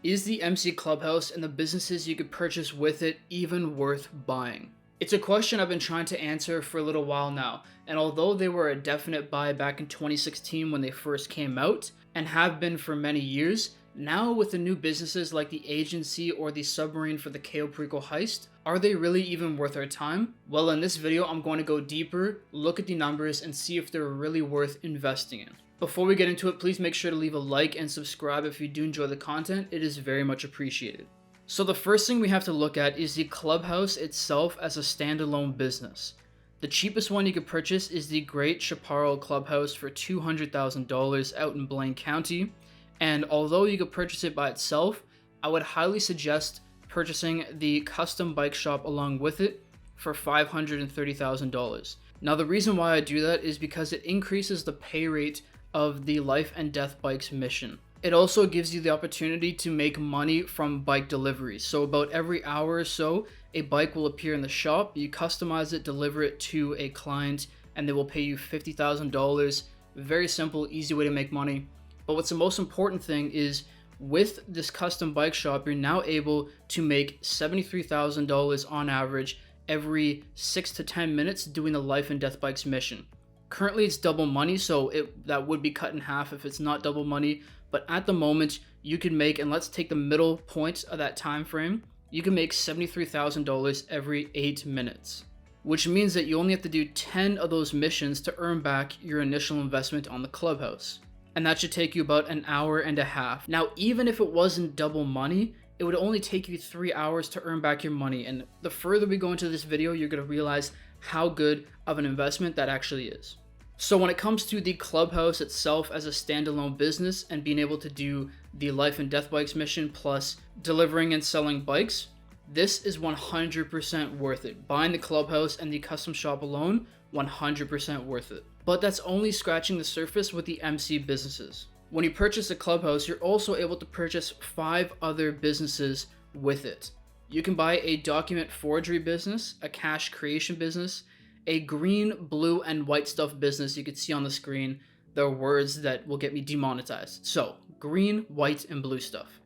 Is the MC Clubhouse and the businesses you could purchase with it even worth buying? It's a question I've been trying to answer for a little while now, and although they were a definite buy back in 2016 when they first came out, and have been for many years, now with the new businesses like the agency or the submarine for the Cayo Perico heist, are they really even worth our time? Well, in this video, I'm going to go deeper, look at the numbers, and see if they're really worth investing in. Before we get into it, please make sure to leave a like and subscribe if you do enjoy the content. It is very much appreciated. So the first thing we have to look at is the Clubhouse itself as a standalone business. The cheapest one you could purchase is the Great Chaparral Clubhouse for $200,000 out in Blaine County, and although you could purchase it by itself, I would highly suggest purchasing the custom bike shop along with it for $530,000. Now the reason why I do that is because it increases the pay rate of the Life and Death Bikes mission. It also gives you the opportunity to make money from bike deliveries. So about every hour or so, a bike will appear in the shop, you customize it, deliver it to a client, and they will pay you $50,000. Very simple, easy way to make money. But what's the most important thing is with this custom bike shop, you're now able to make $73,000 on average every 6 to 10 minutes doing the Life and Death Bikes mission. Currently it's double money, so that would be cut in half if it's not double money. But at the moment, you can make, and let's take the middle point of that time frame, you can make $73,000 every 8 minutes, which means that you only have to do 10 of those missions to earn back your initial investment on the Clubhouse. And that should take you about an hour and a half. Now, even if it wasn't double money, it would only take you 3 hours to earn back your money. And the further we go into this video, you're going to realize how good of an investment that actually is. So when it comes to the Clubhouse itself as a standalone business and being able to do the Life and Death Bikes mission plus delivering and selling bikes, this is 100% worth it. Buying the Clubhouse and the custom shop alone, 100% worth it. But that's only scratching the surface with the MC businesses. When you purchase a Clubhouse, you're also able to purchase 5 other businesses with it. You can buy a document forgery business, a cash creation business, a green, blue, and white stuff business. You can see on the screen the words that will get me demonetized. So, green, white, and blue stuff.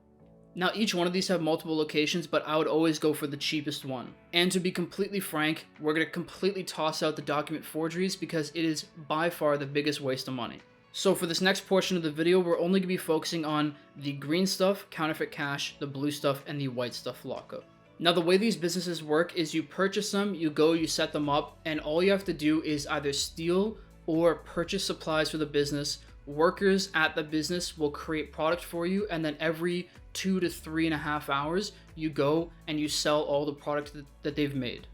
Now, each one of these have multiple locations, but I would always go for the cheapest one. And to be completely frank, we're going to completely toss out the document forgeries because it is by far the biggest waste of money. So for this next portion of the video, we're only going to be focusing on the green stuff, counterfeit cash, the blue stuff, and the white stuff lockup. Now, the way these businesses work is you purchase them, you go, you set them up, and all you have to do is either steal or purchase supplies for the business. Workers at the business will create product for you, and then every 2 to 3.5 hours, you go and you sell all the product that they've made.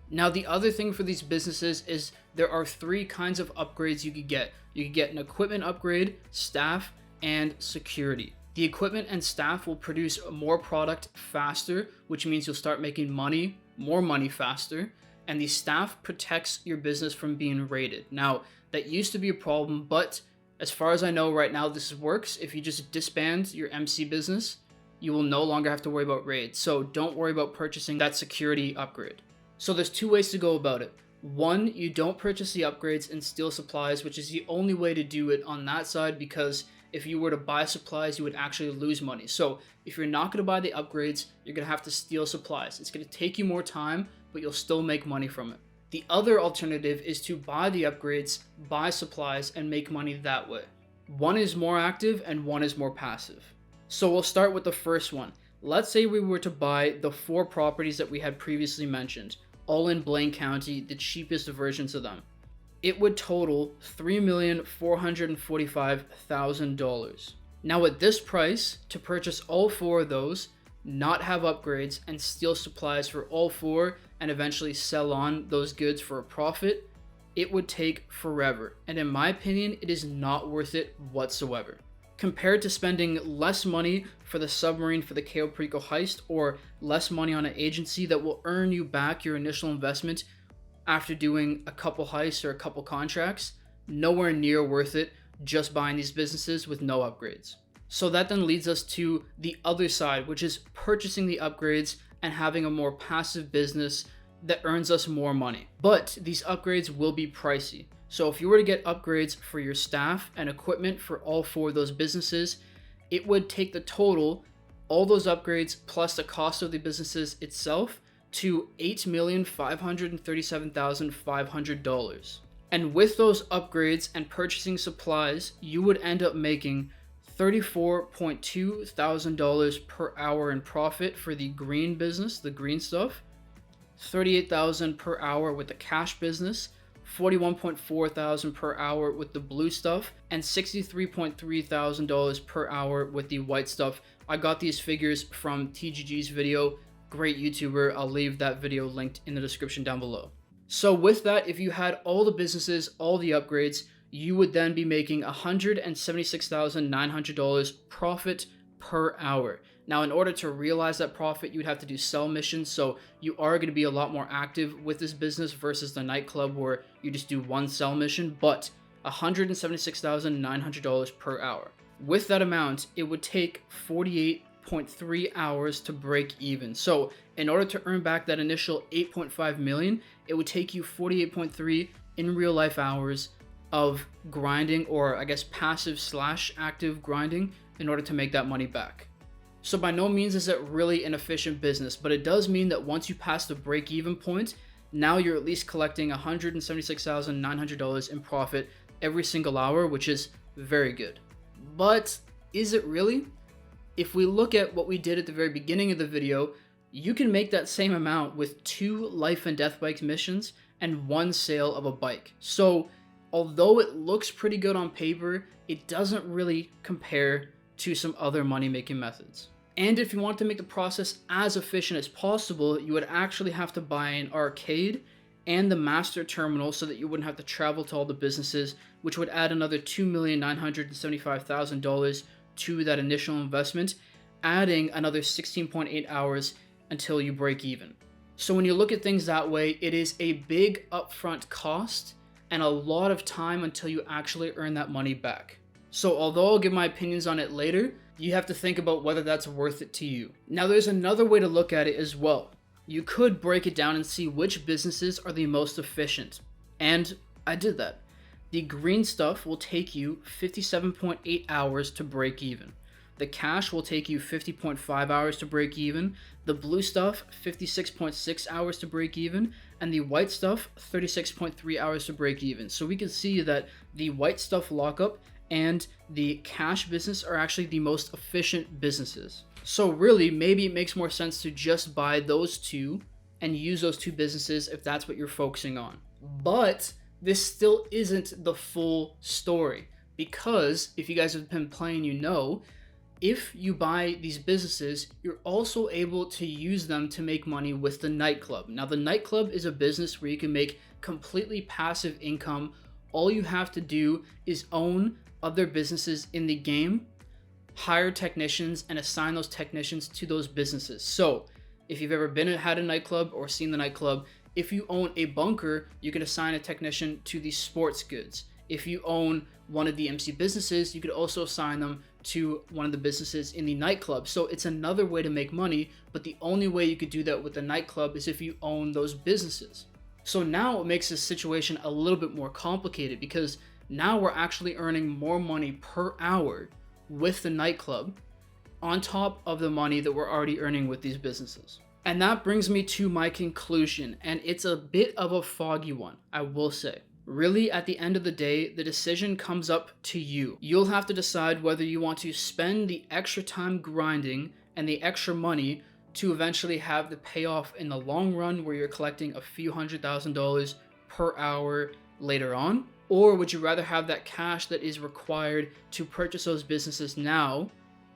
Now, the other thing for these businesses is there are 3 kinds of upgrades you could get. You could get an equipment upgrade, staff, and security. The equipment and staff will produce more product faster, which means you'll start making money, more money faster, and the staff protects your business from being raided. Now, that used to be a problem, but as far as I know right now, this works. If you just disband your MC business, you will no longer have to worry about raids. So don't worry about purchasing that security upgrade. So there's 2 ways to go about it. One, you don't purchase the upgrades and steal supplies, which is the only way to do it on that side, because if you were to buy supplies, you would actually lose money. So if you're not going to buy the upgrades, you're going to have to steal supplies. It's going to take you more time, but you'll still make money from it. The other alternative is to buy the upgrades, buy supplies, and make money that way. One is more active and one is more passive. So we'll start with the first one. Let's say we were to buy the 4 properties that we had previously mentioned, all in Blaine County, the cheapest versions of them. It would total $3,445,000. Now at this price, to purchase all 4 of those, not have upgrades, and steal supplies for all 4, and eventually sell on those goods for a profit, it would take forever. And in my opinion, it is not worth it whatsoever. Compared to spending less money for the submarine for the Cayo Perico heist, or less money on an agency that will earn you back your initial investment after doing a couple heists or a couple contracts, nowhere near worth it just buying these businesses with no upgrades. So that then leads us to the other side, which is purchasing the upgrades and having a more passive business that earns us more money. But these upgrades will be pricey. So if you were to get upgrades for your staff and equipment for all 4 of those businesses, it would take the total all those upgrades plus the cost of the businesses itself to $8,537,500. And with those upgrades and purchasing supplies, you would end up making $34.2 thousand per hour in profit for the green business, the green stuff, $38,000 per hour with the cash business, $41.4 thousand per hour with the blue stuff, and $63.3 thousand per hour with the white stuff. I got these figures from TGG's video. Great YouTuber. I'll leave that video linked in the description down below. So with that, if you had all the businesses, all the upgrades, you would then be making $176,900 profit per hour. Now, in order to realize that profit, you would have to do sell missions, so you are going to be a lot more active with this business versus the nightclub where you just do one sell mission, but $176,900 per hour. With that amount, it would take 48.3 hours to break even. So in order to earn back that initial 8.5 million, it would take you 48.3 in real life hours of grinding, or I guess passive / active grinding, in order to make that money back. So by no means is it really an efficient business, but it does mean that once you pass the break-even point, now you're at least collecting $176,900 in profit every single hour, which is very good. But is it really? If we look at what we did at the very beginning of the video, you can make that same amount with 2 life and death bike missions and 1 sale of a bike. So although it looks pretty good on paper, it doesn't really compare to some other money-making methods. And if you want to make the process as efficient as possible, you would actually have to buy an arcade and the master terminal so that you wouldn't have to travel to all the businesses, which would add another $2,975,000 to that initial investment, adding another 16.8 hours until you break even. So when you look at things that way, it is a big upfront cost and a lot of time until you actually earn that money back. So although I'll give my opinions on it later, you have to think about whether that's worth it to you. Now there's another way to look at it as well. You could break it down and see which businesses are the most efficient. And I did that. The green stuff will take you 57.8 hours to break even. The cash will take you 50.5 hours to break even. The blue stuff, 56.6 hours to break even. And the white stuff, 36.3 hours to break even. So we can see that the white stuff lockup and the cash business are actually the most efficient businesses. So really, maybe it makes more sense to just buy those two and use those two businesses if that's what you're focusing on. But this still isn't the full story, because if you guys have been playing, you know, if you buy these businesses, you're also able to use them to make money with the nightclub. Now, the nightclub is a business where you can make completely passive income. All you have to do is own other businesses in the game, hire technicians, and assign those technicians to those businesses. So if you've ever had a nightclub or seen the nightclub, if you own a bunker, you can assign a technician to the sports goods. If you own one of the MC businesses, you could also assign them to one of the businesses in the nightclub. So it's another way to make money, but the only way you could do that with the nightclub is if you own those businesses. So now it makes this situation a little bit more complicated, because now we're actually earning more money per hour with the nightclub on top of the money that we're already earning with these businesses. And that brings me to my conclusion, and it's a bit of a foggy one, I will say. Really, at the end of the day, the decision comes up to you. You'll have to decide whether you want to spend the extra time grinding and the extra money to eventually have the payoff in the long run where you're collecting a few $100,000 per hour later on, or would you rather have that cash that is required to purchase those businesses now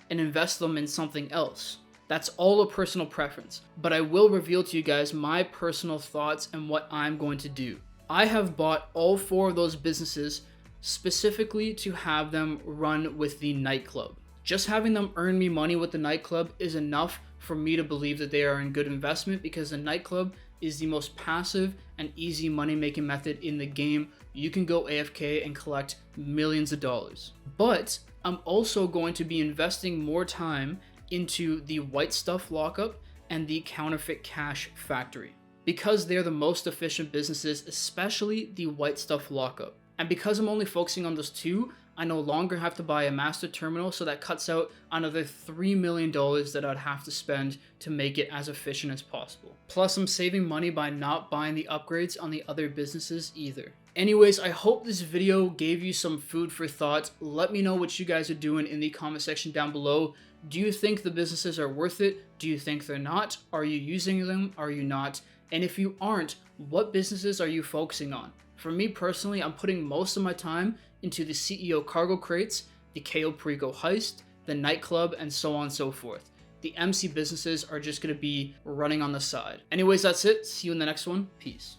and invest them in something else? That's all a personal preference, but I will reveal to you guys my personal thoughts and what I'm going to do. I have bought all 4 of those businesses specifically to have them run with the nightclub. Just having them earn me money with the nightclub is enough for me to believe that they are in good investment, because the nightclub is the most passive and easy money-making method in the game. You can go AFK and collect millions of dollars. But I'm also going to be investing more time into the white stuff lockup and the counterfeit cash factory, because they're the most efficient businesses, especially the white stuff lockup. And because I'm only focusing on those two, I no longer have to buy a master terminal, so that cuts out another $3 million that I'd have to spend to make it as efficient as possible. Plus, I'm saving money by not buying the upgrades on the other businesses either. Anyways, I hope this video gave you some food for thought. Let me know what you guys are doing in the comment section down below. Do you think the businesses are worth it? Do you think they're not? Are you using them? Are you not? And if you aren't, what businesses are you focusing on? For me personally, I'm putting most of my time into the CEO cargo crates, the Cayo Perico heist, the nightclub, and so on and so forth. The MC businesses are just going to be running on the side. Anyways, that's it. See you in the next one. Peace.